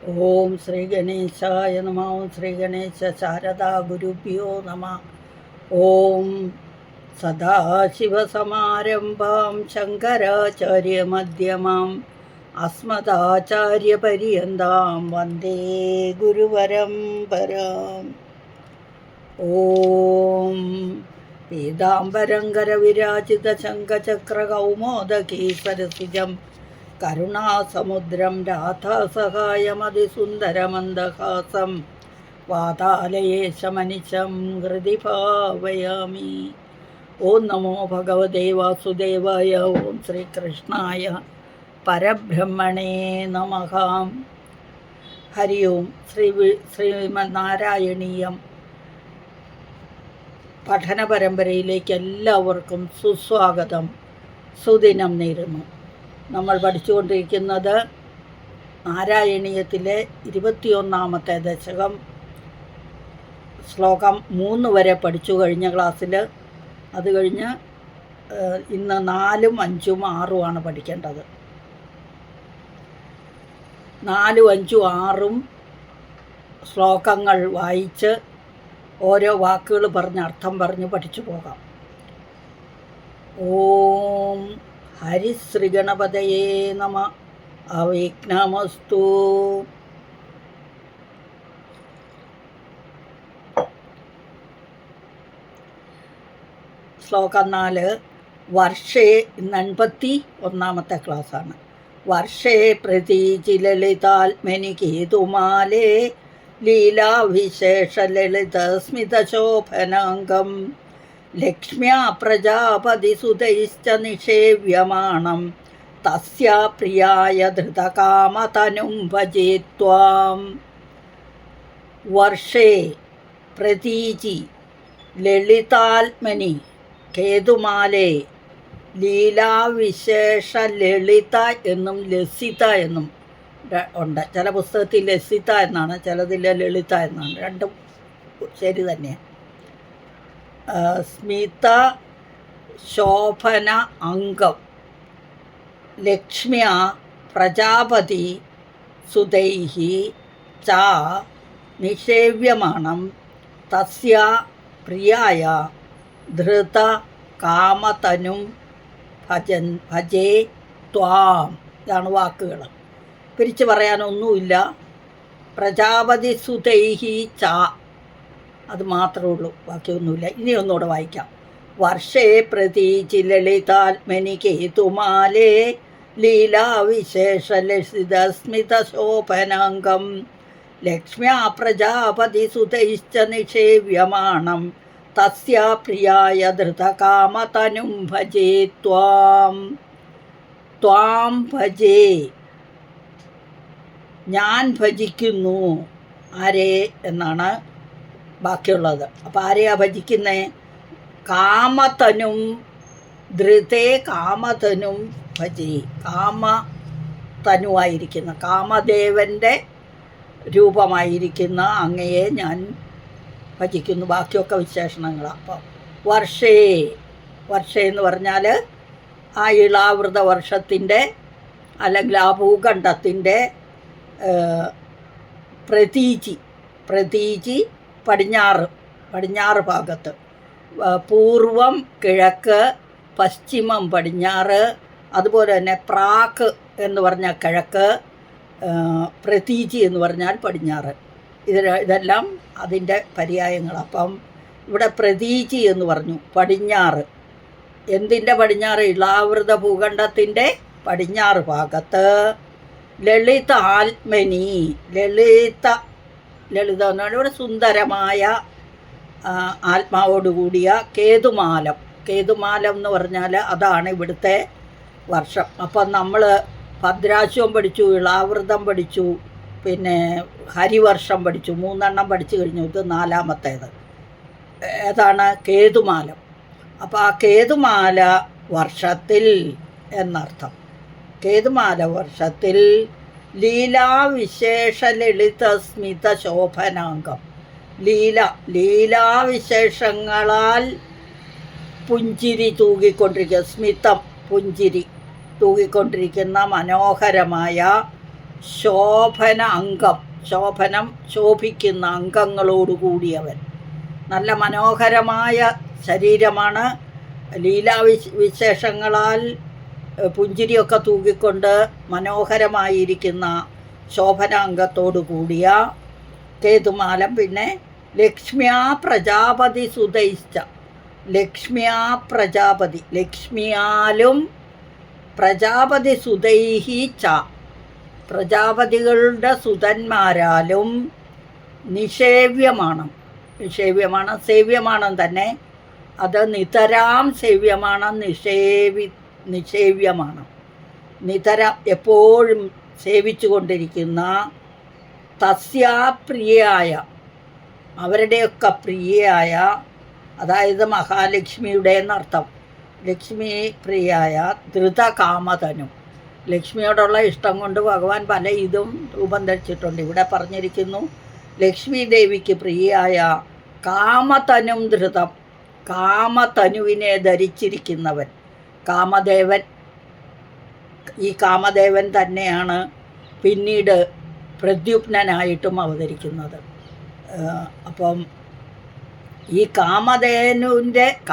ഓം ശ്രീ ഗണേശായ നമ. ഓം ശ്രീ ഗണേശ ശാരദാ ഗുരുഭ്യോ നമ. ഓം സദാശിവസമാരംഭാം ശങ്കരാചാര്യമധ്യമാം അസ്മദാചാര്യപര്യന്താം വന്ദേ ഗുരുപരമ്പരാം. ഓം പീതാംബരങ്കരവിരാജിത ശംഖചക്രകൗമോദകീശ്വരസിജം കരുണാസമുദ്രം രാധാസഹായമതിസുന്ദരമന്ദഹാസം വാതാലയേശമനിശം ഹൃദി ഭാവയാമി. ഓം നമോ ഭഗവതേ വാസുദേവായ. ഓം ശ്രീകൃഷ്ണായ പരബ്രഹ്മണേ നമഃ. ഹരി ഓം. ശ്രീമന്നാരായണീയം പഠന പരമ്പരയിലേക്ക് എല്ലാവർക്കും സുസ്വാഗതം, സുദിനം നേരുന്നു. നമ്മൾ പഠിച്ചുകൊണ്ടിരിക്കുന്നത് നാരായണീയത്തിലെ 21-ാമത്തെ ദശകം, ശ്ലോകം 3 വരെ പഠിച്ചു കഴിഞ്ഞ ക്ലാസ്സിൽ. അത് കഴിഞ്ഞ് ഇന്ന് 4, 5, 6 പഠിക്കേണ്ടത്. 4, 5, 6 ശ്ലോകങ്ങൾ വായിച്ച് ഓരോ വാക്കുകൾ പറഞ്ഞ് അർത്ഥം പറഞ്ഞ് പഠിച്ചു പോകാം. ഓം ഹരിശ്രീഗണപതയേ നമ. അവിഘ്നമസ്തു. ശ്ലോകം 4. വർഷേ, ഇന്ന് 81-ാമത്തെ ക്ലാസ്സാണ്. വർഷേ പ്രതീചി ലളിതാത്മനി കേതുമാലേ ലീലാവിശേഷ ലളിത സ്മിതശോഭനാംഗം ലക്ഷ്മ്യാ പ്രജാപതിസുതൈശ്ച നിഷേവ്യമാണം തസ്യാ പ്രിയായ ധൃതകാമതനും ഭജേ ത്വാം. വർഷേ പ്രതീചി ലളിതാത്മനി കേതുമാലേ. ലീലാവിശേഷ ലളിത എന്നും ലസിത എന്നും ഉണ്ട്. ചില പുസ്തകത്തിൽ ലസിത എന്നാണ്, ചിലതിൽ ലളിത എന്നാണ്. രണ്ടും ശരി തന്നെയാണ്. സ്മിത ശോഭന അംഗം ലക്ഷ്മ്യ പ്രജാപതി സുതൈഹി ച നിഷേവ്യമാണം തസ്യ പ്രിയായ ധൃത കാമതനും ഭജേ ത്വാം. ഇതാണ് വാക്കുകൾ. പിരിച്ചു പറയാനൊന്നുമില്ല. പ്രജാപതി സുതൈഹി ച, അത് മാത്രമേ ഉള്ളൂ, ബാക്കിയൊന്നുമില്ല. ഇനി ഒന്നുകൂടെ വായിക്കാം. വർഷേ പ്രതീചി ലളിതാത്മനി കേതുമാലേ ലീലാവിശേഷ ലസിത സ്മിത ശോഭനാംഗം ലക്ഷ്മ്യാ പ്രജാപതി സുതൈശ്ച നിഷേവ്യമാണം തസ്യാ പ്രിയായ ധൃതകാമതനും ഭജേ ത്വാം. ത്വാം ഭജേ, ഞാൻ ഭജിക്കുന്നു. ആരെ എന്നാണ് ബാക്കിയുള്ളത്. അപ്പോൾ ആരെയാ ഭജിക്കുന്നേ? കാമതനും ധൃതേ കാമതനും ഭജി. കാമതനുവായിരിക്കുന്ന, കാമദേവൻ്റെ രൂപമായിരിക്കുന്ന അങ്ങയെ ഞാൻ ഭജിക്കുന്നു. ബാക്കിയൊക്കെ വിശേഷണങ്ങളാണ്. അപ്പം വർഷേ, വർഷേ എന്ന് പറഞ്ഞാൽ ആ ഇളാവൃത വർഷത്തിൻ്റെ അല്ലെങ്കിൽ ആ ഭൂഖണ്ഡത്തിൻ്റെ പ്രതീചി. പ്രതീചി പടിഞ്ഞാറ് ഭാഗത്ത്, പൂർവം കിഴക്ക്, പശ്ചിമം പടിഞ്ഞാറ്, അതുപോലെ തന്നെ പ്രാക്ക് എന്ന് പറഞ്ഞാൽ കിഴക്ക്, പ്രതീചി എന്ന് പറഞ്ഞാൽ പടിഞ്ഞാറ്. ഇതെല്ലാം അതിൻ്റെ പര്യായങ്ങൾ. അപ്പം ഇവിടെ പ്രതീചി എന്ന് പറഞ്ഞു പടിഞ്ഞാറ്. എന്തിൻ്റെ പടിഞ്ഞാറ്? ഇളാവൃത ഭൂഖണ്ഡത്തിൻ്റെ പടിഞ്ഞാറ് ഭാഗത്ത്. ലളിത ആത്മനി, ലളിത എന്ന് പറഞ്ഞാൽ ഇവിടെ സുന്ദരമായ ആത്മാവോടുകൂടിയ കേതുമാലം. കേതുമാലം എന്ന് പറഞ്ഞാൽ അതാണ് ഇവിടുത്തെ വർഷം. അപ്പം നമ്മൾ ഭദ്രാശ്വം പഠിച്ചു, ഇളാവൃതം പഠിച്ചു, പിന്നെ ഹരിവർഷം പഠിച്ചു. 3 പഠിച്ചു കഴിഞ്ഞു. ഇത് 4-മത്തേത്. ഏതാണ്? കേതുമാലം. അപ്പോൾ ആ കേതുമാല വർഷത്തിൽ എന്നർത്ഥം. കേതുമാല വർഷത്തിൽ ലീലാവിശേഷ ലളിത സ്മിത ശോഭനാംഗം. ലീലാവിശേഷങ്ങളാൽ പുഞ്ചിരി തൂകിക്കൊണ്ടിരിക്കുക, സ്മിതം പുഞ്ചിരി തൂകിക്കൊണ്ടിരിക്കുന്ന മനോഹരമായ ശോഭന അംഗം, ശോഭനം ശോഭിക്കുന്ന അംഗങ്ങളോടുകൂടിയവൻ. നല്ല മനോഹരമായ ശരീരമാണ്. വിശേഷങ്ങളാൽ പുഞ്ചിരിയൊക്കെ തൂകിക്കൊണ്ട് മനോഹരമായിരിക്കുന്ന ശോഭനാംഗത്തോടു കൂടിയ കേതുമാലം. പിന്നെ ലക്ഷ്മ്യാ പ്രജാപതി സുതൈശ്ച, ലക്ഷ്മ്യാ പ്രജാപതി, ലക്ഷ്മിയാലും പ്രജാപതി സുതൈഹി ച, പ്രജാപതികളുടെ സുതന്മാരാലും നിഷേവ്യമാണ്. നിഷേവ്യമാണ്, സേവ്യമാണ് തന്നെ. അത് നിതരാം സേവ്യമാണ്, നിഷേവ്യമാണ്. നിതരം എപ്പോഴും സേവിച്ചു കൊണ്ടിരിക്കുന്ന തസ്യാപ്രിയയായ, അവരുടെയൊക്കെ പ്രിയയായ, അതായത് മഹാലക്ഷ്മിയുടെ എന്നർത്ഥം. ലക്ഷ്മി പ്രിയായ ധൃതകാമതനു, ലക്ഷ്മിയോടുള്ള ഇഷ്ടം കൊണ്ട് ഭഗവാൻ പല ഇതും രൂപം ധരിച്ചിട്ടുണ്ട്. ഇവിടെ പറഞ്ഞിരിക്കുന്നു ലക്ഷ്മി ദേവിക്ക് പ്രിയയായ കാമതനും ധൃതം, കാമതനുവിനെ ധരിച്ചിരിക്കുന്നവൻ കാമദേവൻ. ഈ കാമദേവൻ തന്നെയാണ് പിന്നീട് പ്രദ്യുപ്നായിട്ടും അവതരിക്കുന്നത്. അപ്പം ഈ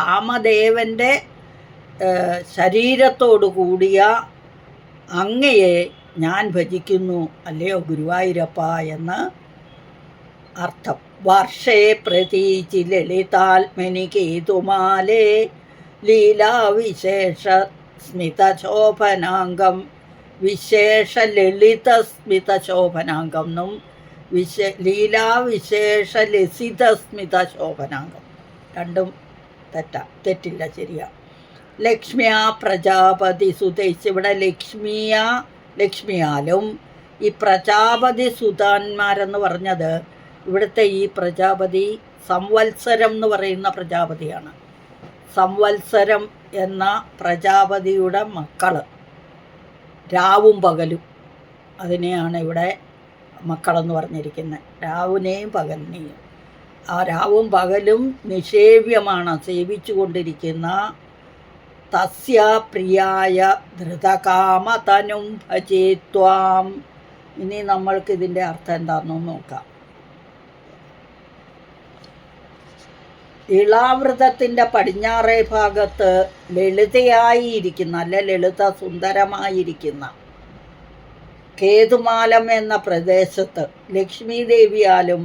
കാമദേവൻ്റെ ശരീരത്തോടു കൂടിയ അങ്ങയെ ഞാൻ ഭജിക്കുന്നു, അല്ലയോ ഗുരുവായൂരപ്പ എന്ന് അർത്ഥം. വർഷേ പ്രതീചി ലളിതാത്മനി കേതുമാലേ ലീലാവിശേഷ സ്മിതശോഭനാംഗം, വിശേഷ ലളിത സ്മിതശോഭനാംഗം എന്നും ലീലാവിശേഷ ലസിത സ്മിതശോഭനാംഗം, രണ്ടും തെറ്റില്ല, ശരിയാ. ലക്ഷ്മിയാ പ്രജാപതി സുതൈച്ച്, ഇവിടെ ലക്ഷ്മിയാലും ഈ പ്രജാപതി സുതാന്മാരെന്ന് പറഞ്ഞത് ഇവിടുത്തെ ഈ പ്രജാപതി സംവത്സരം എന്ന് പറയുന്ന പ്രജാപതിയാണ്. സംവത്സരം എന്ന പ്രജാപതിയുടെ മക്കൾ രാവും പകലും, അതിനെയാണ് ഇവിടെ മക്കളെന്ന് പറഞ്ഞിരിക്കുന്നത്, രാവിനെയും പകലിനെയും. ആ രാവും പകലും നിഷേവ്യമാണ്, സേവിച്ചു കൊണ്ടിരിക്കുന്ന തസ്യ പ്രിയായ ധൃതകാമതനും ഭജേത്വാം. ഇനി നമ്മൾക്ക് ഇതിൻ്റെ അർത്ഥം എന്താണെന്ന് നോക്കാം. ഇളാവൃതത്തിൻ്റെ പടിഞ്ഞാറേ ഭാഗത്ത് ലളിതയായിരിക്കുന്ന, അല്ല ലളിത സുന്ദരമായിരിക്കുന്ന കേതുമാലം എന്ന പ്രദേശത്ത് ലക്ഷ്മി ദേവിയാലും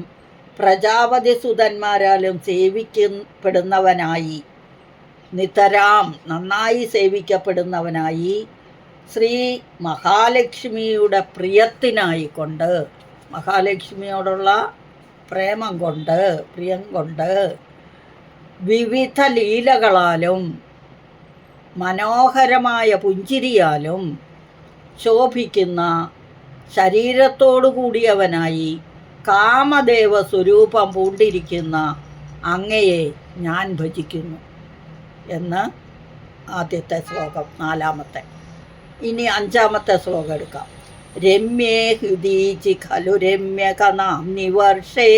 പ്രജാപതി സുതന്മാരാലും സേവിക്കപ്പെടുന്നവനായി, നിതരാം നന്നായി സേവിക്കപ്പെടുന്നവനായി, ശ്രീ മഹാലക്ഷ്മിയുടെ പ്രിയത്തിനായിക്കൊണ്ട്, മഹാലക്ഷ്മിയോടുള്ള പ്രേമം കൊണ്ട്, പ്രിയം കൊണ്ട്, വിവിധ ലീലകളാലും മനോഹരമായ പുഞ്ചിരിയാലും ശോഭിക്കുന്ന ശരീരത്തോടു കൂടിയവനായി കാമദേവ സ്വരൂപം പൂണ്ടിരിക്കുന്ന അങ്ങയെ ഞാൻ ഭജിക്കുന്നു എന്ന് ആദ്യത്തെ ശ്ലോകം, നാലാമത്തെ. ഇനി അഞ്ചാമത്തെ ശ്ലോകം എടുക്കാം. രമ്യേ ഹൃദീചി ഖലു രമ്യകനാംനി വർഷേ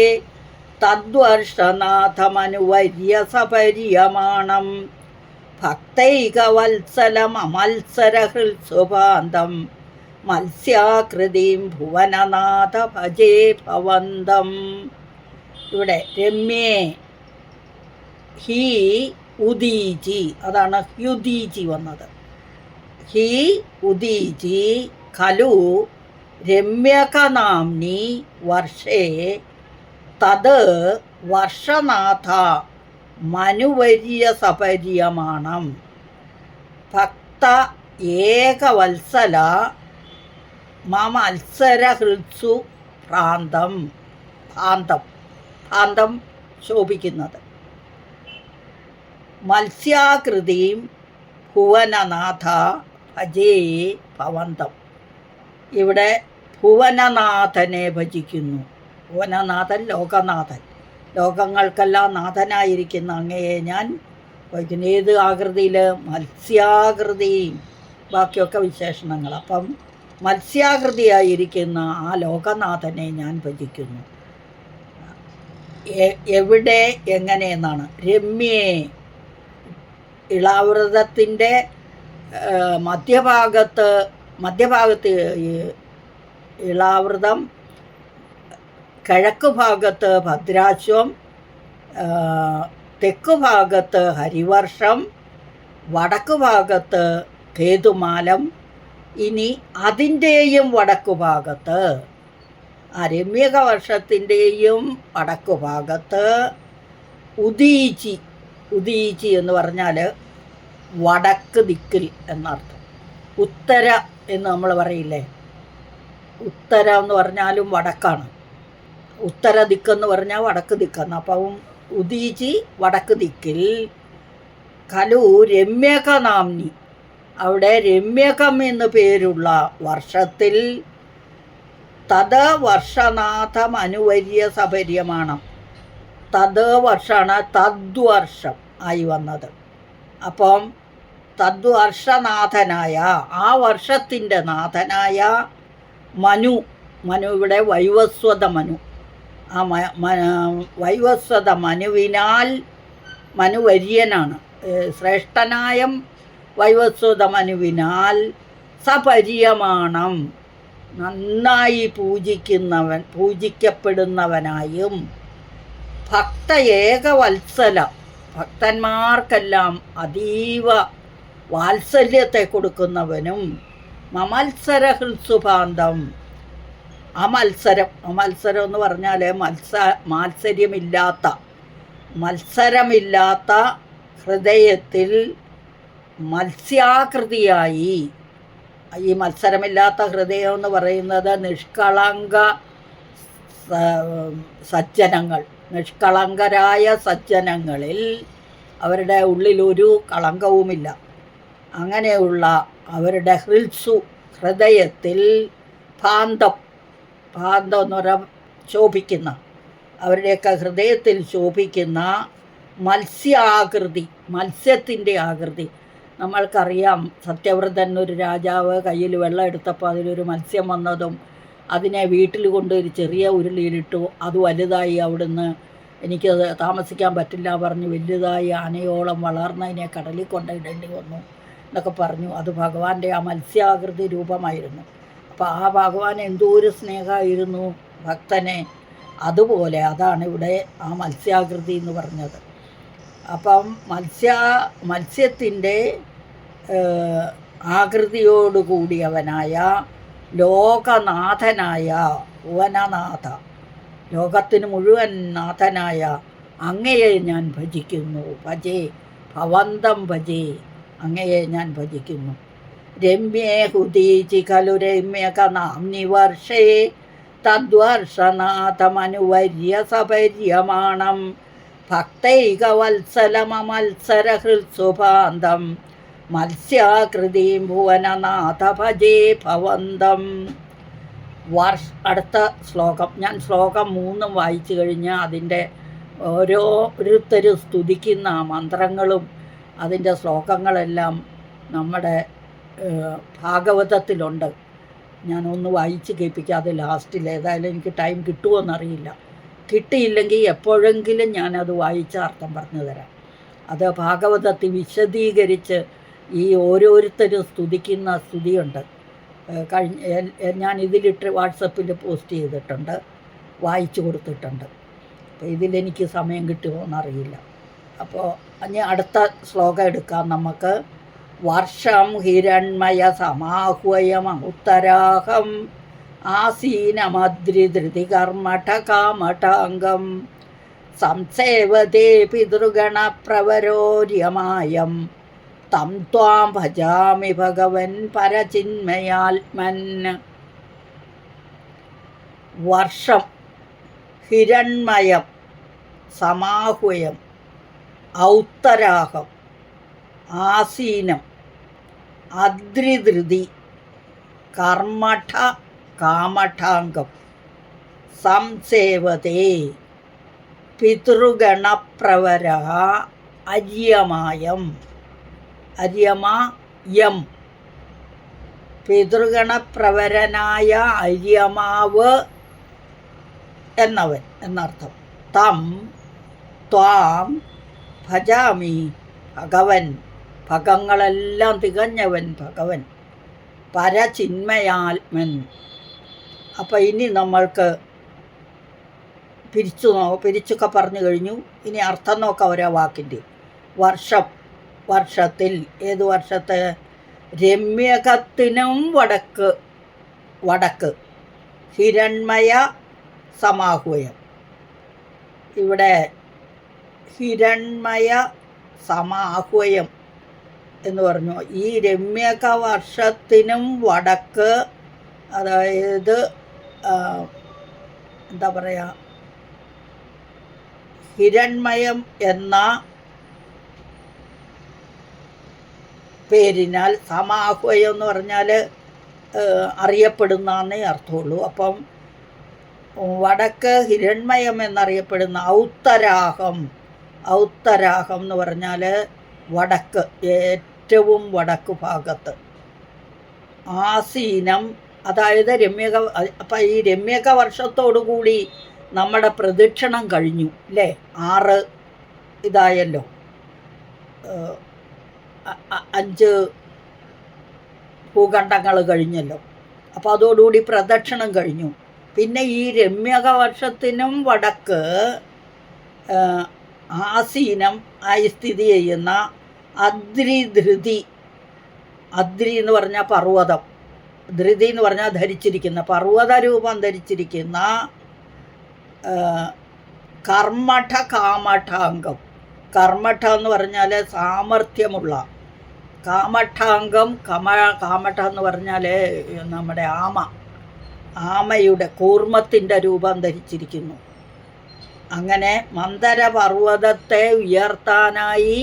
തദ്വർഷനാഥമനുവര്യ സപര്യമാണം ഭക്തൈകവത്സലമത്സരഹൃത്സുഭാന്തം മത്സ്യാകൃതിം ഭുവനനാഥ ഭജേ ഭവന്തം. ഇവിടെ രമ്യേ ഹി ഉദീചി, അതാണ് ഹ്യുദീചി വന്നത്. ഹി ഉദീചി ഖലു രമ്യകനാംനി വർഷേ തത് വർഷനാഥ മനുവര്യ സപര്യമാണം ഭക്ത ഏകവത്സല മത്സരഹൃത്സു ഭ്രാന്തം. ഭ്രാന്തം ശോഭിക്കുന്നത്. മത്സ്യാകൃതിയും ഭുവനനാഥ ഭജേ ഭവന്തം. ഇവിടെ ഭുവനനാഥനെ ഭജിക്കുന്നു. ഭുവനനാഥൻ ലോകനാഥൻ, ലോകങ്ങൾക്കെല്ലാം നാഥനായിരിക്കുന്ന അങ്ങയെ ഞാൻ ഭജിക്കുന്നു. ഏത് ആകൃതിയിൽ? മത്സ്യാകൃതിയും, ബാക്കിയൊക്കെ വിശേഷണങ്ങൾ. അപ്പം മത്സ്യാകൃതിയായിരിക്കുന്ന ആ ലോകനാഥനെ ഞാൻ ഭജിക്കുന്നു. എവിടെ, എങ്ങനെയെന്നാണ്. രമ്യേ, ഇളാവൃതത്തിൻ്റെ മധ്യഭാഗത്ത് ഇളാവൃതം, കിഴക്ക് ഭാഗത്ത് ഭദ്രാശ്വം, തെക്ക് ഭാഗത്ത് ഹരിവർഷം, വടക്ക് ഭാഗത്ത് കേതുമാലം. ഇനി അതിൻ്റെയും വടക്കു ഭാഗത്ത്, രമ്യക വർഷത്തിൻ്റെയും വടക്കു ഭാഗത്ത് ഉദീചി. ഉദീചി എന്ന് പറഞ്ഞാൽ വടക്ക് ദിക്കിൽ എന്നർത്ഥം. ഉത്തര എന്ന് നമ്മൾ പറയില്ലേ, ഉത്തര എന്ന് പറഞ്ഞാലും വടക്കാണ്, ഉത്തര ദിക്കെന്ന് പറഞ്ഞാൽ വടക്ക് ദിക്കെന്ന്. അപ്പം ഉദീചി വടക്ക് ദിക്കിൽ. ഖലു രമ്യക നാംനി, അവിടെ രമ്യകം എന്ന് പേരുള്ള വർഷത്തിൽ തത് വർഷനാഥം അനുവര്യ സപര്യമാണ്. തത് വർഷമാണ് തദ്വർഷം ആയി വന്നത്. അപ്പം തദ്വർഷനാഥനായ, ആ വർഷത്തിൻ്റെ നാഥനായ മനു, മനു ഇവിടെ വൈവസ്വത മനു, ആ വൈവസ്വത മനുവിനാൽ, മനുവര്യനാണ്, ശ്രേഷ്ഠനായ വൈവസ്വത മനുവിനാൽ സപര്യമാണം, നന്നായി പൂജിക്കപ്പെടുന്നവനായും ഭക്ത ഏകവത്സല, ഭക്തന്മാർക്കെല്ലാം അതീവ വാത്സല്യത്തെ കൊടുക്കുന്നവനും മമത്സര ഹൃത്സുഭാന്തം. അമത്സരം, അമത്സരം എന്ന് പറഞ്ഞാൽ മത്സരമില്ലാത്ത ഹൃദയത്തിൽ മത്സ്യാകൃതിയായി. ഈ മത്സരമില്ലാത്ത ഹൃദയം എന്ന് പറയുന്നത് നിഷ്കളങ്ക സജ്ജനങ്ങൾ, നിഷ്കളങ്കരായ സജ്ജനങ്ങളിൽ അവരുടെ ഉള്ളിലൊരു കളങ്കവുമില്ല. അങ്ങനെയുള്ള അവരുടെ ഹൃദയത്തിൽ ഭാന്തം, ഭാന്തം എന്ന് പറഞ്ഞാൽ ശോഭിക്കുന്ന, അവരുടെയൊക്കെ ഹൃദയത്തിൽ ശോഭിക്കുന്ന മത്സ്യാകൃതി, മത്സ്യത്തിൻ്റെ ആകൃതി. നമ്മൾക്കറിയാം, സത്യവ്രതൻ ഒരു രാജാവ് കയ്യിൽ വെള്ളം എടുത്തപ്പോൾ അതിലൊരു മത്സ്യം വന്നതും അതിനെ വീട്ടിൽ കൊണ്ട് ഒരു ചെറിയ ഉരുളിയിലിട്ടു. അത് വലുതായി, അവിടുന്ന് എനിക്കത് താമസിക്കാൻ പറ്റില്ല പറഞ്ഞ് വലുതായി ആനയോളം വളർന്നതിനെ കടലിൽ കൊണ്ടിടേണ്ടി വന്നു എന്നൊക്കെ പറഞ്ഞു. അത് ഭഗവാന്റെ ആ മത്സ്യാകൃതി രൂപമായിരുന്നു. അപ്പോൾ ആ ഭഗവാൻ എന്തോരു സ്നേഹമായിരുന്നു ഭക്തനെ. അതുപോലെ അതാണ് ഇവിടെ ആ മത്സ്യാകൃതി എന്ന് പറഞ്ഞത്. അപ്പം മത്സ്യത്തിൻ്റെ ആകൃതിയോടുകൂടിയവനായ ലോകനാഥനായ ഭുവനനാഥ, ലോകത്തിന് മുഴുവൻ നാഥനായ അങ്ങയെ ഞാൻ ഭജിക്കുന്നു. ഭജേ ഭവന്തം ഭജേ, അങ്ങയെ ഞാൻ ഭജിക്കുന്നു. രമ്യേ ഹുദീചി ഖലു രമ്യക നാംനി വർഷേ തദ്വർഷനാഥമനുവര്യ സപര്യമാണം ഭക്തൈകവത്സലമത്സര ഹൃത്സുഭാന്തം മത്സ്യാകൃതിം ഭുവനനാഥ ഭജേ ഭവന്തം. അടുത്ത ശ്ലോകം, ഞാൻ ശ്ലോകം 3 വായിച്ചു കഴിഞ്ഞാൽ അതിൻ്റെ ഓരോരുത്തരും സ്തുതിക്കുന്ന മന്ത്രങ്ങളും അതിൻ്റെ ശ്ലോകങ്ങളെല്ലാം നമ്മുടെ ഭാഗവതത്തിലുണ്ട്. ഞാനൊന്ന് വായിച്ച് കേൾപ്പിക്കാം. അത് ലാസ്റ്റിൽ, ഏതായാലും എനിക്ക് ടൈം കിട്ടുമോയെന്നറിയില്ല. കിട്ടിയില്ലെങ്കിൽ എപ്പോഴെങ്കിലും ഞാനത് വായിച്ച അർത്ഥം പറഞ്ഞു തരാം. അത് ഭാഗവതത്തിൽ വിശദീകരിച്ച് ഈ ഓരോരുത്തരും സ്തുതിക്കുന്ന സ്തുതിയുണ്ട്. ഞാൻ ഇതിലിട്ട് വാട്സപ്പിൽ പോസ്റ്റ് ചെയ്തിട്ടുണ്ട്, വായിച്ചു കൊടുത്തിട്ടുണ്ട്. അപ്പോൾ ഇതിലെനിക്ക് സമയം കിട്ടുമോയെന്നറിയില്ല. അപ്പോൾ ഇനി അടുത്ത ശ്ലോകം എടുക്കാം നമുക്ക്. വർഷം ഹിരൺമയ സമാഹ്വയം ഉത്തരാഹം ആസീനമദ്രിധൃതി കർമ്മഠ കാമഠാംഗം സംസേവതേ പിതൃഗണപ്രവരോര്യമായം തം ത്വാം ഭജാമി ഭഗവൻ പരചിന്മയാത്മൻ. വർഷം, ഹിരൺമയം, സമാഹ്വയം, ഔത്തരാഹം, ആസീനം, അദ്രിധൃതി, കർമ്മഠ കാമഠാംഗം, സംസേവതേ പിതൃഗണപ്രവര അര്യമായം. അര്യമായം, പിതൃഗണപ്രവരനായ അര്യമാവ് എന്നവൻ എന്നർത്ഥം. തം ത്വാം ഭജാമി ഭഗവൻ, ഭഗങ്ങളെല്ലാം തികഞ്ഞവൻ ഭഗവൻ. പരചിന്മയാത്മൻ, അപ്പം ഇനി നമ്മൾക്ക് പിരിച്ചൊക്കെ പറഞ്ഞു കഴിഞ്ഞു. ഇനി അർത്ഥം നോക്കാം ഓരോ വാക്കിൻ്റെ. വർഷം, വർഷത്തിൽ, ഏത് വർഷത്തെ? രമ്യകത്തിനും വടക്ക്, വടക്ക്. ഹിരൺമയ സമാഹ്വയം. ഇവിടെ ഹിരൺമയ സമാഹ്വയം എന്ന് പറഞ്ഞു. ഈ രമ്യക വർഷത്തിനും വടക്ക്, അതായത് എന്താ പറയുക, ഹിരൺമയം എന്ന പേരിനാൽ സമാഹ്വയം എന്ന് പറഞ്ഞാൽ അറിയപ്പെടുന്നേ അർത്ഥമുള്ളൂ. അപ്പം വടക്ക് ഹിരൺമയം എന്നറിയപ്പെടുന്ന ഔത്തരാഹം, ഔത്തരാഹം എന്ന് പറഞ്ഞാൽ വടക്ക്, ഏറ്റവും വടക്ക് ഭാഗത്ത്. ആസീനം, അതായത് രമ്യക. അപ്പം ഈ രമ്യക വർഷത്തോടു കൂടി നമ്മുടെ പ്രദക്ഷിണം കഴിഞ്ഞു അല്ലേ? 6 ഇതായല്ലോ, 5 ഭൂഖണ്ഡങ്ങൾ കഴിഞ്ഞല്ലോ. അപ്പോൾ അതോടുകൂടി പ്രദക്ഷിണം കഴിഞ്ഞു. പിന്നെ ഈ രമ്യക വർഷത്തിനും വടക്ക് ആസീനം ആയി സ്ഥിതി ചെയ്യുന്ന അദ്രി ധൃതി, അദ്രി എന്ന് പറഞ്ഞാൽ പർവ്വതം, ധൃതി എന്ന് പറഞ്ഞാൽ ധരിച്ചിരിക്കുന്ന, പർവ്വത രൂപം ധരിച്ചിരിക്കുന്ന കർമ്മഠ കാമഠാംഗം. കർമ്മഠ എന്ന് പറഞ്ഞാൽ സാമർഥ്യമുള്ള, കാമഠാംഗം, കാമഠ എന്ന് പറഞ്ഞാൽ നമ്മുടെ ആമയുടെ കൂർമ്മത്തിൻ്റെ രൂപം ധരിച്ചിരിക്കുന്നു. അങ്ങനെ മന്ദരപർവ്വതത്തെ ഉയർത്താനായി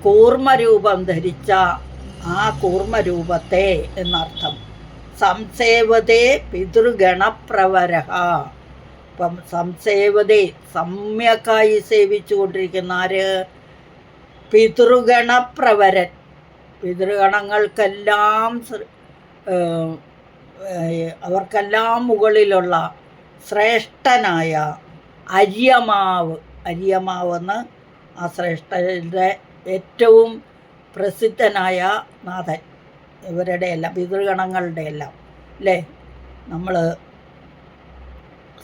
കൂർമ്മരൂപം ധരിച്ച ആ കൂർമ്മരൂപത്തെ എന്നർത്ഥം. സംസേവതേ പിതൃഗണപ്രവരഹ. അപ്പം സംസേവതേ, സമ്യക്കായി സേവിച്ചു കൊണ്ടിരിക്കുന്ന ആര്? പിതൃഗണപ്രവരൻ. പിതൃഗണങ്ങൾക്കെല്ലാം അവർക്കെല്ലാം മുകളിലുള്ള ശ്രേഷ്ഠനായ അര്യമാവ്. അര്യമാവെന്ന് ആ ശ്രേഷ്ഠൻ്റെ ഏറ്റവും പ്രസിദ്ധനായ നാഥൻ, ഇവരുടെ എല്ലാം, പിതൃഗണങ്ങളുടെ എല്ലാം അല്ലേ? നമ്മൾ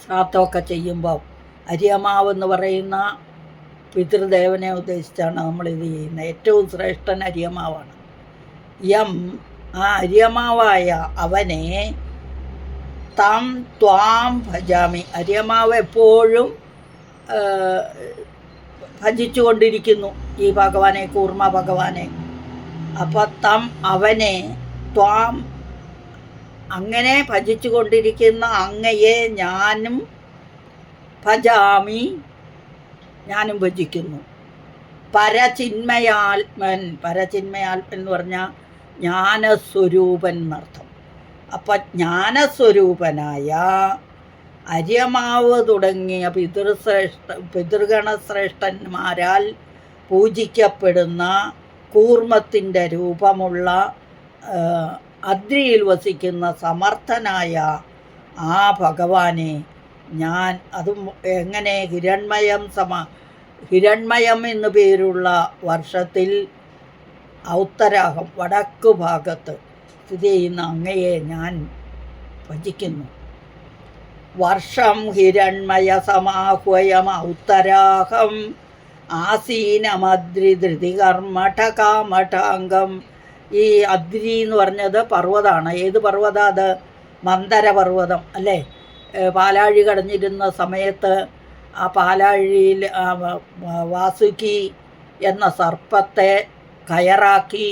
ശ്രാദ്ധമൊക്കെ ചെയ്യുമ്പോൾ അര്യമാവെന്ന് പറയുന്ന പിതൃദേവനെ ഉദ്ദേശിച്ചാണ് നമ്മളിത് ചെയ്യുന്നത്. ഏറ്റവും ശ്രേഷ്ഠൻ അര്യമാവാണ്. ആ അര്യമാവായ അവനെ ത്വാം ഭജാമി. അര്യമാവ് എപ്പോഴും ഭജിച്ചു കൊണ്ടിരിക്കുന്നു ഈ ഭഗവാനെ, കൂർമ്മ ഭഗവാനെ. അപ്പം അവനെ, ത്വാം, അങ്ങനെ ഭജിച്ചു കൊണ്ടിരിക്കുന്ന അങ്ങയെ ഞാനും ഭജാമി, ഞാനും ഭജിക്കുന്നു. പരചിന്മയാത്മൻ. പരചിന്മയാത്മൻ എന്ന് പറഞ്ഞാൽ ജ്ഞാനസ്വരൂപൻ എന്നർത്ഥം. അപ്പം ജ്ഞാനസ്വരൂപനായ അര്യമാവ് തുടങ്ങിയ പിതൃഗണശ്രേഷ്ഠന്മാരാൽ പൂജിക്കപ്പെടുന്ന കൂർമ്മത്തിൻ്റെ രൂപമുള്ള അദ്രിയിൽ വസിക്കുന്ന സമർത്ഥനായ ആ ഭഗവാനെ ഞാൻ, അതും എങ്ങനെ? ഹിരൺമയം എന്നു പേരുള്ള വർഷത്തിൽ ഔത്തരാഹം, വടക്കു ഭാഗത്ത് സ്ഥിതി ചെയ്യുന്ന അങ്ങയെ ഞാൻ ഭജിക്കുന്നു. വർഷം ഹിരൺമയ സമാഹ്വയം ഔത്തരാഹം ആസീനമദ്രി ധൃതി കർമ്മഠ കാമഠാംഗം. ഈ അദ്രി എന്ന് പറഞ്ഞത് പർവ്വതമാണ്. ഏത് പർവ്വത അത്? മന്ദരപർവ്വതം അല്ലേ? പാലാഴി കടഞ്ഞിരുന്ന സമയത്ത് ആ പാലാഴിയിൽ വാസുകി എന്ന സർപ്പത്തെ കയറാക്കി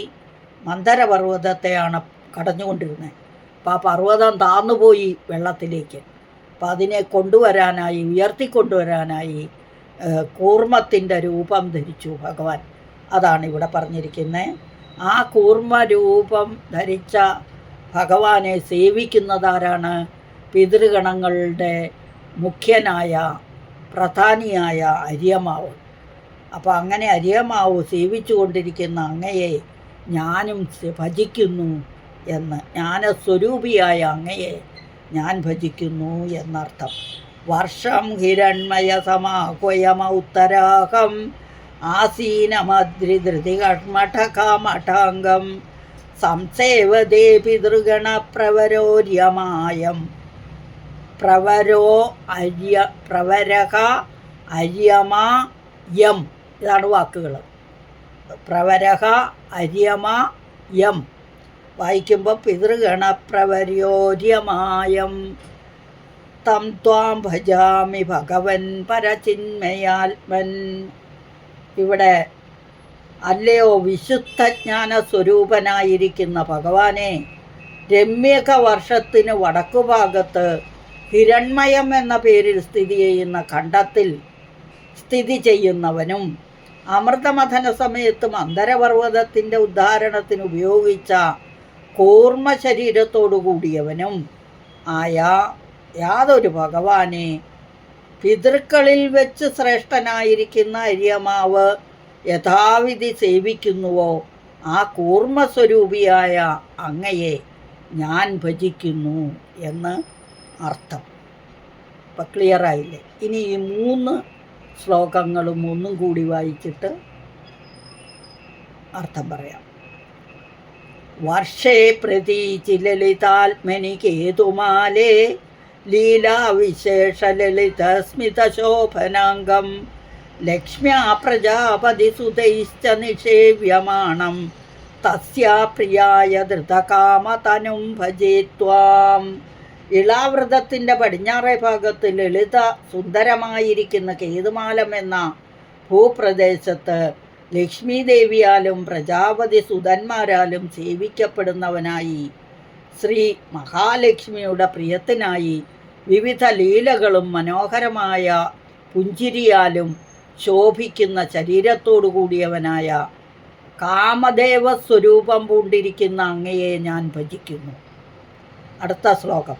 മന്ദരപർവ്വതത്തെയാണ് കടഞ്ഞുകൊണ്ടിരുന്നത്. അപ്പോൾ ആ പർവ്വതം താന്നുപോയി വെള്ളത്തിലേക്ക്. അപ്പം അതിനെ കൊണ്ടുവരാനായി, ഉയർത്തിക്കൊണ്ടുവരാനായി കൂർമ്മത്തിൻ്റെ രൂപം ധരിച്ചു ഭഗവാൻ. അതാണ് ഇവിടെ പറഞ്ഞിരിക്കുന്നത്. ആ കൂർമ്മ രൂപം ധരിച്ച ഭഗവാനെ സേവിക്കുന്നതാരാണ്? പിതൃഗണങ്ങളുടെ മുഖ്യനായ പ്രധാനിയായ അര്യമാവ്. അപ്പോൾ അങ്ങനെ അര്യമാവ് സേവിച്ചു കൊണ്ടിരിക്കുന്ന അങ്ങയെ ഞാനും ഭജിക്കുന്നു എന്ന്, ജ്ഞാനസ്വരൂപിയായ അങ്ങയെ ഞാൻ ഭജിക്കുന്നു എന്നർത്ഥം. വർഷം ഹിരൺമയ സമാഹ്വയമൗത്തരാഹം ആസീനമദ്രി ധൃതി പ്രവരോ പ്രവരക അര്യമ യം. ഇതാണ് വാക്കുകൾ. പ്രവരക അര്യമ യം വായിക്കുമ്പോൾ പിതൃഗണപ്രവര്യോര്യമായം തം ത്വാം ഭജാമി ഭഗവൻ പരചിന്മയാത്മൻ. ഇവിടെ അല്ലയോ വിശുദ്ധജ്ഞാന സ്വരൂപനായിരിക്കുന്ന ഭഗവാനെ, രമ്യക വർഷത്തിന് വടക്കുഭാഗത്ത് ഹിരൺമയം എന്ന പേരിൽ സ്ഥിതി ചെയ്യുന്ന ഖണ്ഡത്തിൽ സ്ഥിതി ചെയ്യുന്നവനും അമൃതമഥന സമയത്ത് മന്ദരപർവ്വതത്തിൻ്റെ ഉദ്ധാരണത്തിന് ഉപയോഗിച്ച കൂർമ്മ ശരീരത്തോടു കൂടിയവനും ആയ യാതൊരു ഭഗവാനെ പിതൃക്കളിൽ വെച്ച് ശ്രേഷ്ഠനായിരിക്കുന്ന അര്യമാവ് യഥാവിധി സേവിക്കുന്നുവോ ആ കൂർമ്മസ്വരൂപിയായ അങ്ങയെ ഞാൻ ഭജിക്കുന്നു എന്ന് അർത്ഥം. ഇപ്പം ക്ലിയറായില്ലേ? ഇനി ഈ 3 ശ്ലോകങ്ങളും ഒന്നും കൂടി വായിച്ചിട്ട് അർത്ഥം പറയാം. വർഷേ പ്രതീചി ലളിതാത്മനി കേതുമാലേ ലീലാവിശേഷ ലളിത സ്മിതശോഭനാംഗം ലക്ഷ്മ്യാ പ്രജാപതിസുതൈശ്ച നിഷേവ്യമാണം തസ്യാ പ്രിയായ ധൃതകാമതനും ഭജേ ത്വാം. ഇളാവൃതത്തിൻ്റെ പടിഞ്ഞാറേ ഭാഗത്ത് ലളിത സുന്ദരമായിരിക്കുന്ന കേതുമാലം എന്ന ഭൂപ്രദേശത്ത് ലക്ഷ്മി ദേവിയാലും പ്രജാപതി സുതന്മാരാലും സേവിക്കപ്പെടുന്നവനായി ശ്രീ മഹാലക്ഷ്മിയുടെ പ്രിയത്തിനായി വിവിധ ലീലകളും മനോഹരമായ പുഞ്ചിരിയാലും ശോഭിക്കുന്ന ശരീരത്തോടു കൂടിയവനായ കാമദേവ സ്വരൂപം പൂണ്ടിരിക്കുന്ന അങ്ങയെ ഞാൻ ഭജിക്കുന്നു. അടുത്ത ശ്ലോകം.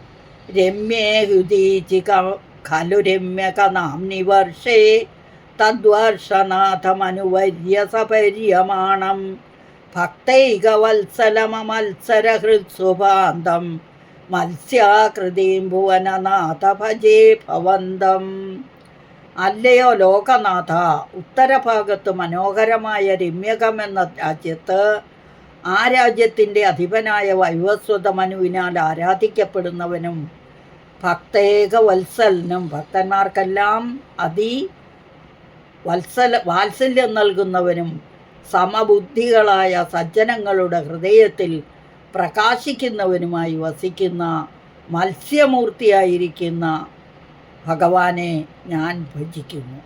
രമ്യേ ഹുദീചി ഖലു രമ്യക നാംനി വർഷേ തദ്വർഷനാഥമനുവര്യ സപര്യമാണം ഭക്തൈകവത്സലമത്സരഹൃത്സുഭാന്തം മത്സ്യാകൃതിം ഭുവനനാഥ ഭജേ ഭവന്തം. അല്ലയോ ലോകനാഥ, ഉത്തരഭാഗത്ത് മനോഹരമായ രമ്യകമെന്ന രാജ്യത്ത് ആ രാജ്യത്തിൻ്റെ അധിപനായ വൈവസ്വത മനുവിനാൽ ആരാധിക്കപ്പെടുന്നവനും ഭക്തേകവത്സലനും ഭക്തന്മാർക്കെല്ലാം വാത്സല്യം നൽകുന്നവനും സമബുദ്ധികളായ സജ്ജനങ്ങളുടെ ഹൃദയത്തിൽ പ്രകാശിക്കുന്നവനുമായി വസിക്കുന്ന മത്സ്യമൂർത്തിയായിരിക്കുന്ന ഭഗവാനെ ഞാൻ ഭജിക്കുന്നു.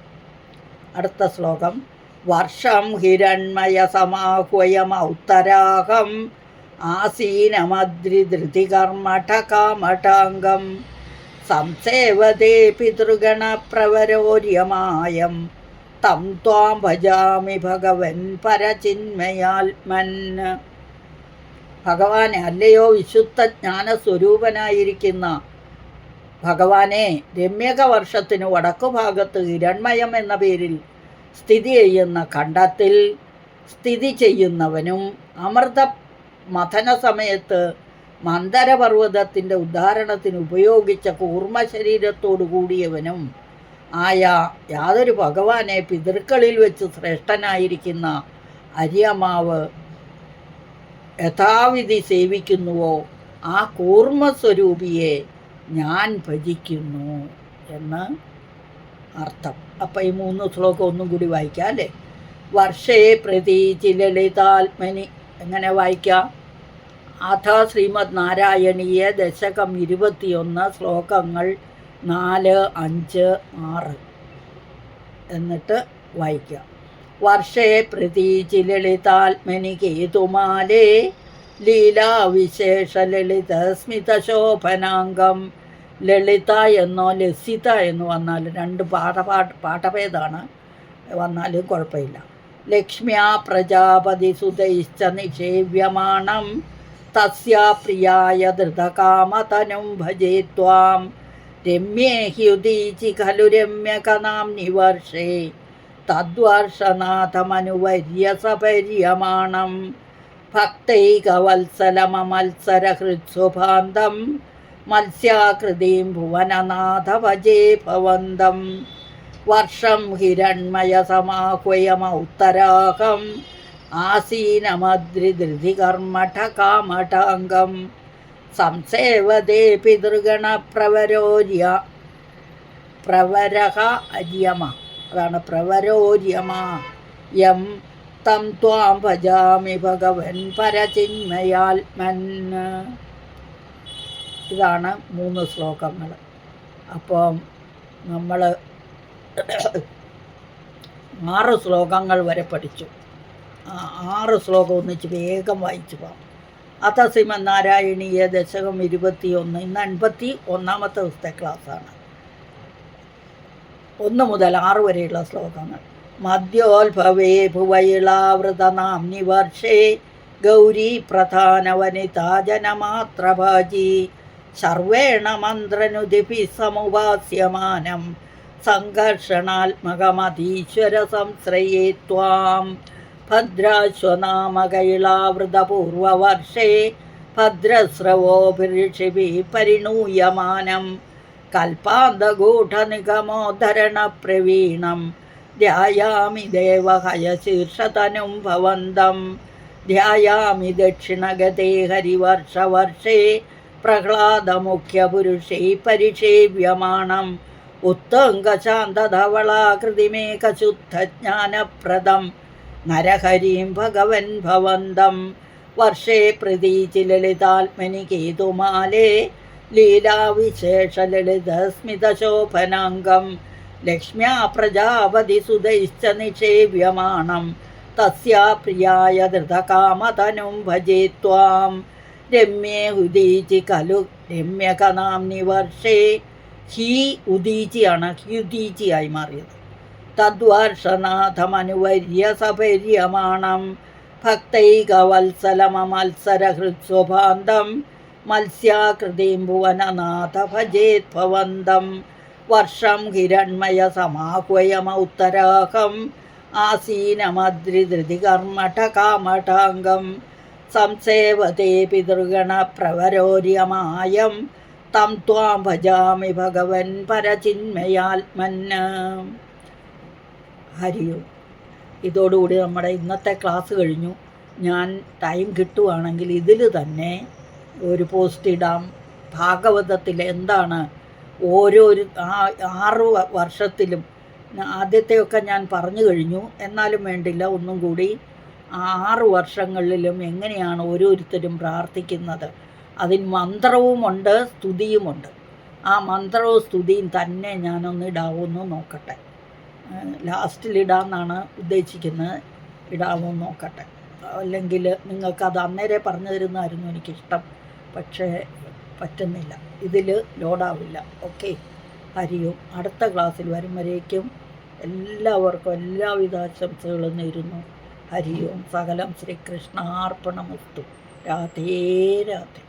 അടുത്ത ശ്ലോകം. വർഷം ഹിരൺമയ സമാഹ്വയമൗത്തരാഹം ആസീനമദ്രിധൃതികർമ്മഠകാമഠാംഗം സംസേവതേ പിതൃഗണപ്രവരോര്യമായം തം ത്വാം ഭജാമി ഭഗവൻ പരചിന്മയാത്മൻ. ഭഗവാനെ, അല്ലയോ വിശുദ്ധ ജ്ഞാനസ്വരൂപനായിരിക്കുന്ന ഭഗവാനെ, രമ്യക വർഷത്തിന് വടക്കുഭാഗത്ത് ഹിരൺമയം എന്ന പേരിൽ സ്ഥിതി ചെയ്യുന്ന ഖണ്ഡത്തിൽ സ്ഥിതി ചെയ്യുന്നവനും അമൃത മഥന സമയത്ത് മന്ദരപർവ്വതത്തിൻ്റെ ഉദ്ധാരണത്തിന് ഉപയോഗിച്ച കൂർമ്മ ശരീരത്തോടു കൂടിയവനും ആയ യാതൊരു ഭഗവാനെ പിതൃക്കളിൽ വെച്ച് ശ്രേഷ്ഠനായിരിക്കുന്ന അര്യമാവ് യഥാവിധി സേവിക്കുന്നുവോ ആ കൂർമ്മസ്വരൂപിയെ ഞാൻ ഭജിക്കുന്നു എന്ന് അർത്ഥം. അപ്പം ഈ 3 ശ്ലോകം ഒന്നും കൂടി വായിക്കാം അല്ലേ? വർഷേ പ്രതീചി ലളിതാത്മനി എങ്ങനെ വായിക്കാം? അഥ ശ്രീമദ് നാരായണീയ ദശകം 21 ശ്ലോകങ്ങൾ 4, 5, 6 എന്നിട്ട് വായിക്കാം. വർഷേ പ്രതീചി ലളിതാത്മനി കേതുമാലേ ലീലാവിശേഷ ലളിത സ്മിതശോഭനാംഗം. ലളിത എന്നോ ലസിത എന്ന് വന്നാൽ 2 പാഠഭേദമാണ് വന്നാലും കുഴപ്പമില്ല. ലക്ഷ്മ്യാ പ്രജാപതി സുതൈശ്ച നിഷേവ്യമാണം തസ്യാ പ്രിയായ ധൃതകാമതനും ഭജേ ത്വാം. രമ്യേ ഹ്യുദീചി ഖലു രമ്യകനാംനി വർഷേ തദ്വർഷനാഥമനുവര്യ സപര്യമാണം ഭക്തൈകവത്സലമത്സരഹൃത്സുഭാന്തം മത്സ്യാകൃതിം ഭുവനനാഥ ഭജേ ഭവന്തം. വർഷം ഹിരൺമയ സമാഹ്വയമൗത്തരാഹം ആസീനമദ്രിധൃതികർമ്മഠകാമഠാംഗം സംസേവതേ പിതൃഗണപ്രവരോര്യ പ്രവരഹ അര്യമ, അതാണ് പ്രവരോര്യമ യം തം ത്വാം ഭജാമി ഭഗവൻ പരചിന്മയാത്മൻ. ഇതാണ് 3 ശ്ലോകങ്ങൾ. അപ്പം നമ്മൾ 6 ശ്ലോകങ്ങൾ വരെ പഠിച്ചു. 6 ശ്ലോകം ഒന്നിച്ച് വേഗം വായിച്ചു പോകാം. അത ശ്രീമന്നാരായണീയ ദശകം 21. ഇന്ന് 51-ാമത്തെ ദിവസത്തെ ക്ലാസ്സാണ്. 1 മുതൽ 6 വരെയുള്ള ശ്ലോകങ്ങൾ. മദ്യോത്ഭവേ ഭുവയിളാവൃതനാംനി വർഷേ ഗൗരീ പ്രധാന വനിതാ ജനമാത്രഭാജി സർവേണ മന്ത്രനുദിഭി സമുപാസ്യമാനം സംഘർഷണാത്മകമധീശ്വര സംശ്രയേ ത്വാം ഭദ്രാശ്വനാമകൈളാവൃതപൂർവവർഷേ ഭദ്രസ്രവോഭിഋഷിഭിः പരിണൂയമാനം കൽപ്പാന്തഗൂഢനിഗമോദ്ധരണപ്രവീണം ധ്യായാമി ദേവഹയശീർഷതനും ഭവന്തം ധ്യായാമി ദക്ഷിണഗതേ ഹരിവർഷവർഷേ പ്രഹ്ലാദമുഖ്യപുരുഷൈ പരിഷേവ്യമാണം ഉത്തംഗശാന്തധവളാകൃതിമേകശുദ്ധജ്ഞാനപ്രദം നരഹരിം ഭഗവൻ ഭവന്തം വർഷേ പ്രതീചി ലളിതാത്മനി കേതുമാലേ ലീലാവിശേഷലളിതസ്മിതശോഭനാംഗം ലക്ഷ്മ്യാ പ്രജാപതിസുതൈശ്ച നിഷേവ്യമാണം തസ്യാ പ്രിയായ ധൃതകാമതനും ഭജേ ത്വാം രമ്യേ ഉദീചി ഖലു രമ്യകനാംനി വർഷേ. ഹി ഉദീചിയാണ് ഹ്യുദീചിയായി മാറിയത്. തദ്വർഷനാഥമനുവർയ സപര്യമാണം ഭക്തൈകവത്സലമത്സരഹൃത്സ്വഭാന്തം മത്സ്യാകൃതിം ഭുവനനാഥ ഭജേത് ഭവന്തം വർഷം ഹിരണ്മയ സമാഹ്വയമൗത്തരാഹം ആസീനമദ്രിധൃതികർമ്മഠകാമഠാംഗം സംസേവതേ പിതൃഗണ പ്രവരോര്യമായം തം ത്വാം ഭജാമി ഭഗവൻ പരചിന്മയാത്മൻ. ഹരിയോ. ഇതോടുകൂടി നമ്മുടെ ഇന്നത്തെ ക്ലാസ് കഴിഞ്ഞു. ഞാൻ ടൈം കിട്ടുവാണെങ്കിൽ ഇതിൽ തന്നെ ഒരു പോസ്റ്റ് ഇടാം. ഭാഗവതത്തിൽ എന്താണ് ഓരോരു 6 വർഷത്തിലും, ആദ്യത്തെയൊക്കെ ഞാൻ പറഞ്ഞു കഴിഞ്ഞു, എന്നാലും വേണ്ടില്ല, ഒന്നും കൂടി 6 വർഷങ്ങളിലും എങ്ങനെയാണ് ഓരോരുത്തരും പ്രാർത്ഥിക്കുന്നത്. അതിന് മന്ത്രവുമുണ്ട് സ്തുതിയുമുണ്ട്. ആ മന്ത്രവും സ്തുതിയും തന്നെ ഞാനൊന്ന് ഇടാവുമെന്ന് നോക്കട്ടെ. ലാസ്റ്റിലിടാമെന്നാണ് ഉദ്ദേശിക്കുന്നത്. ഇടാവുമെന്ന് നോക്കട്ടെ. അല്ലെങ്കിൽ നിങ്ങൾക്കത് അന്നേരെ പറഞ്ഞു തരുന്നതായിരുന്നു എനിക്കിഷ്ടം. പക്ഷേ പറ്റുന്നില്ല, ഇതിൽ ലോഡാവില്ല. ഓക്കെ. ഹരിയും. അടുത്ത ക്ലാസ്സിൽ വരും വരേക്കും എല്ലാവർക്കും എല്ലാവിധ ആശംസകളും നേരുന്നു. ഹരിയും. സകലം ശ്രീകൃഷ്ണാർപ്പണമസ്തു. രാധേ രാധേ.